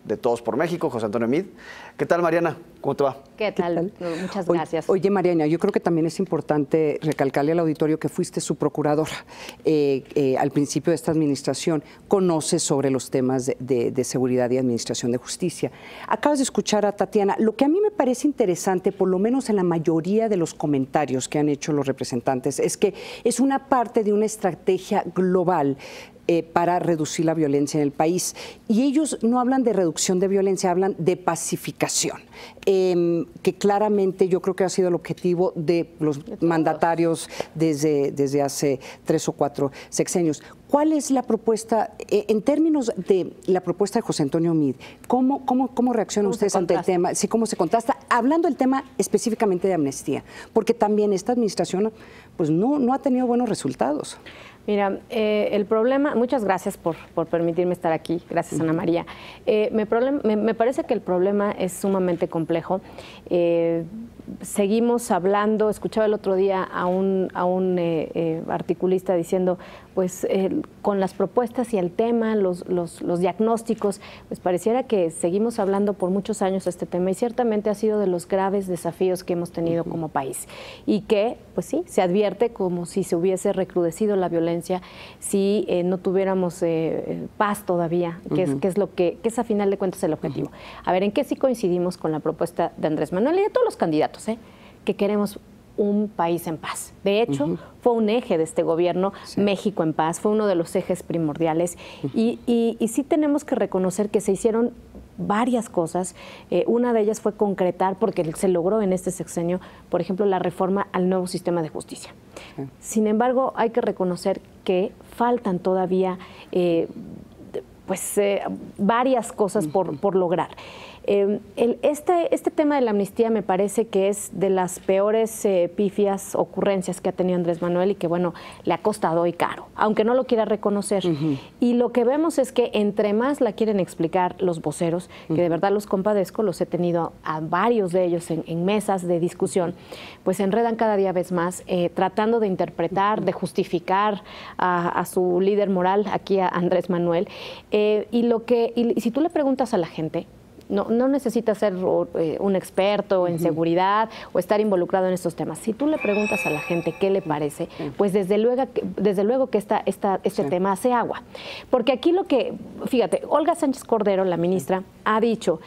de Todos por México, José Antonio Meade. ¿Qué tal, Mariana? ¿Cómo te va? ¿Qué tal? Muchas gracias. Oye, Mariana, yo creo que también es importante recalcarle al auditorio que fuiste su procuradora al principio de esta administración. Conoces sobre los temas de seguridad y administración de justicia. Acabas de escuchar a Tatiana. Lo que a mí me parece interesante, por lo menos en la mayoría de los comentarios que han hecho los representantes, es que es una parte de una estrategia global para reducir la violencia en el país. Y ellos no hablan de reducción de violencia, hablan de pacificación, que claramente yo creo que ha sido el objetivo de los mandatarios desde hace 3 o 4 sexenios. ¿Cuál es la propuesta, en términos de la propuesta de José Antonio Meade? ¿Cómo reaccionan ustedes ante el tema? Sí, ¿cómo se contrasta? Hablando del tema específicamente de amnistía, porque también esta administración pues no ha tenido buenos resultados. Mira, el problema, muchas gracias por permitirme estar aquí, gracias Ana María. Me parece que el problema es sumamente complejo. Seguimos hablando, escuchaba el otro día a un articulista diciendo, pues con las propuestas y el tema, los diagnósticos, pues pareciera que seguimos hablando por muchos años de este tema y ciertamente ha sido de los graves desafíos que hemos tenido como país y que, pues sí, se advierte como si se hubiese recrudecido la violencia si no tuviéramos paz todavía, que es a final de cuentas el objetivo. A ver, ¿en qué sí coincidimos con la propuesta de Andrés Manuel y de todos los candidatos, que queremos un país en paz? De hecho, fue un eje de este gobierno, México en paz, fue uno de los ejes primordiales y sí tenemos que reconocer que se hicieron varias cosas. Una de ellas fue concretar, porque se logró en este sexenio, por ejemplo, la reforma al nuevo sistema de justicia. Sin embargo, hay que reconocer que faltan todavía varias cosas por lograr. Este tema de la amnistía me parece que es de las peores pifias ocurrencias que ha tenido Andrés Manuel y que, bueno, le ha costado y caro, aunque no lo quiera reconocer. Y lo que vemos es que entre más la quieren explicar los voceros, que de verdad los compadezco, los he tenido a varios de ellos en mesas de discusión, pues se enredan cada día vez más tratando de interpretar, de justificar a su líder moral, aquí a Andrés Manuel. Y si tú le preguntas a la gente, no necesitas ser un experto en seguridad o estar involucrado en estos temas. Si tú le preguntas a la gente qué le parece, pues desde luego que este tema hace agua. Porque aquí fíjate, Olga Sánchez Cordero, la ministra, ha dicho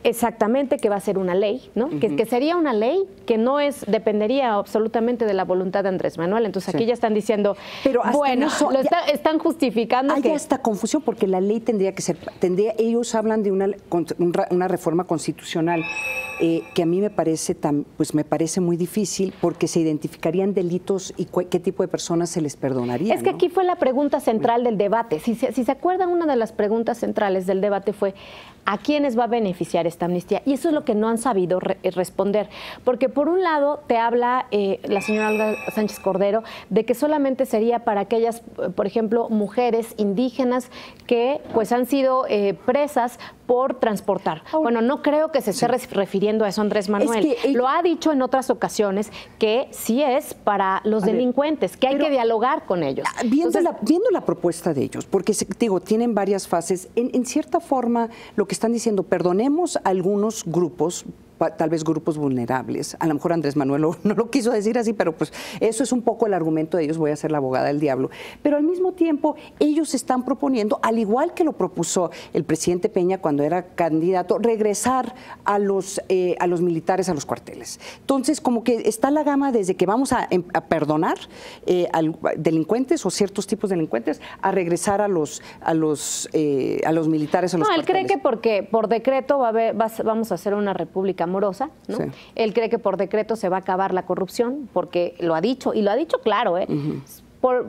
exactamente que va a ser una ley, ¿no? Que sería una ley que no dependería absolutamente de la voluntad de Andrés Manuel. Entonces aquí ya están diciendo, pero bueno, están justificando hay esta confusión porque la ley tendría que ser, ellos hablan de una reforma constitucional que a mí me parece muy difícil porque se identificarían delitos y qué tipo de personas se les perdonaría. Es que aquí fue la pregunta central del debate. Si se acuerdan, una de las preguntas centrales del debate fue ¿a quiénes va a beneficiar esta amnistía? Y eso es lo que no han sabido responder. Porque por un lado te habla la señora Olga Sánchez Cordero de que solamente sería para aquellas, por ejemplo, mujeres indígenas que pues han sido presas por transportar. Bueno, no creo que se esté refiriendo a eso Andrés Manuel. Lo ha dicho en otras ocasiones que sí es para los delincuentes, que hay que dialogar con ellos. Viendo la propuesta de ellos, porque digo, tienen varias fases, en cierta forma lo que están diciendo, perdonemos a algunos grupos, tal vez grupos vulnerables. A lo mejor Andrés Manuel no lo quiso decir así, pero pues eso es un poco el argumento de ellos, voy a ser la abogada del diablo. Pero al mismo tiempo, ellos están proponiendo, al igual que lo propuso el presidente Peña cuando era candidato, regresar a los militares a los cuarteles. Entonces, como que está la gama desde que vamos a perdonar a delincuentes o ciertos tipos de delincuentes, a regresar a los militares a los cuarteles. Él cree que porque por decreto vamos a hacer una república amorosa, ¿no? Sí. Él cree que por decreto se va a acabar la corrupción, porque lo ha dicho, y lo ha dicho claro,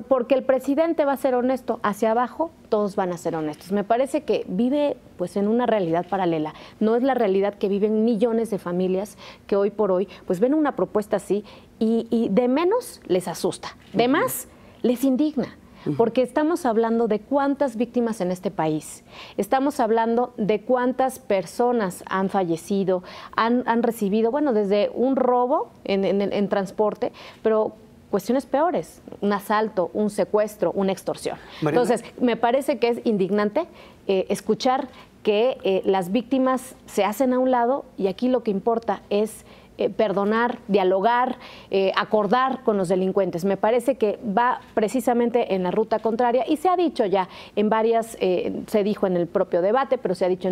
porque el presidente va a ser honesto, hacia abajo todos van a ser honestos. Me parece que vive pues en una realidad paralela, no es la realidad que viven millones de familias que hoy por hoy pues ven una propuesta así y de menos les asusta, de más les indigna. Porque estamos hablando de cuántas víctimas en este país, estamos hablando de cuántas personas han fallecido, han recibido, bueno, desde un robo en transporte, pero cuestiones peores, un asalto, un secuestro, una extorsión. Mariana. Entonces, me parece que es indignante escuchar que las víctimas se hacen a un lado y aquí lo que importa es perdonar, dialogar, acordar con los delincuentes. Me parece que va precisamente en la ruta contraria y se ha dicho ya en varias, se dijo en el propio debate, pero se ha dicho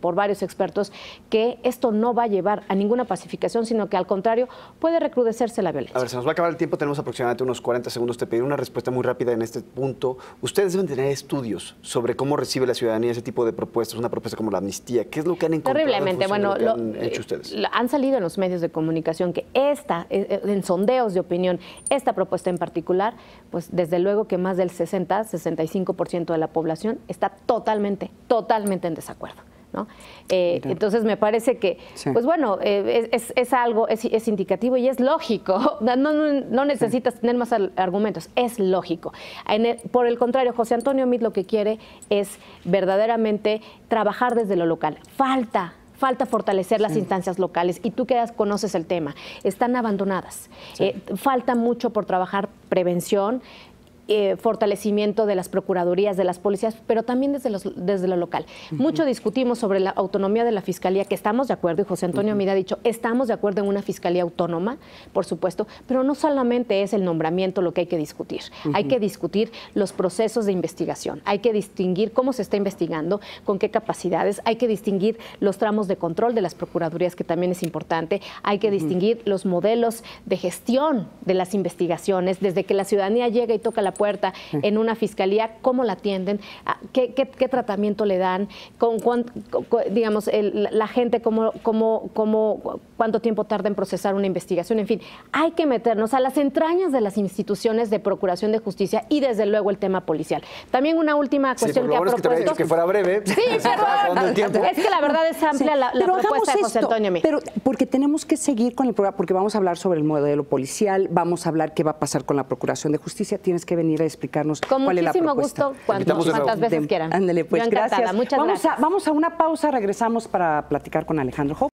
por varios expertos que esto no va a llevar a ninguna pacificación, sino que al contrario puede recrudecerse la violencia. A ver, se nos va a acabar el tiempo, tenemos aproximadamente unos 40 segundos. Te pedí una respuesta muy rápida en este punto. Ustedes deben tener estudios sobre cómo recibe la ciudadanía ese tipo de propuestas, una propuesta como la amnistía. ¿Qué es lo que han encontrado? Terriblemente, bueno, lo que han hecho ustedes? Han salido en los medios de comunicación que en sondeos de opinión, esta propuesta en particular, pues desde luego que más del 65% de la población está totalmente en desacuerdo, ¿no? Entonces me parece que, pues bueno, es algo, es indicativo y es lógico, no necesitas tener más argumentos, es lógico. Por el contrario, José Antonio Meade lo que quiere es verdaderamente trabajar desde lo local. Falta fortalecer las instancias locales y tú que conoces el tema, están abandonadas. Falta mucho por trabajar prevención, fortalecimiento de las procuradurías, de las policías, pero también desde lo local. Mucho discutimos sobre la autonomía de la Fiscalía, que estamos de acuerdo, y José Antonio Meade ha dicho, estamos de acuerdo en una Fiscalía autónoma, por supuesto, pero no solamente es el nombramiento lo que hay que discutir. Hay que discutir los procesos de investigación, hay que distinguir cómo se está investigando, con qué capacidades, hay que distinguir los tramos de control de las procuradurías, que también es importante, hay que distinguir los modelos de gestión de las investigaciones, desde que la ciudadanía llega y toca la puerta en una fiscalía, cómo la atienden, qué tratamiento le dan, digamos, la gente, cuánto tiempo tarda en procesar una investigación, en fin, hay que meternos a las entrañas de las instituciones de procuración de justicia y desde luego el tema policial. También una última cuestión que ha propuesto. Es que fuera breve. Sí, perdón. Es que la verdad es amplia la propuesta de José Antonio Meade. Pero porque tenemos que seguir con el programa, porque vamos a hablar sobre el modelo policial, vamos a hablar qué va a pasar con la Procuración de Justicia, tienes que venir a explicarnos cuál es la propuesta. Con muchísimo gusto, cuantas veces quieran. Ándale, pues gracias. Muchas gracias. Vamos a una pausa, regresamos para platicar con Alejandro Ho.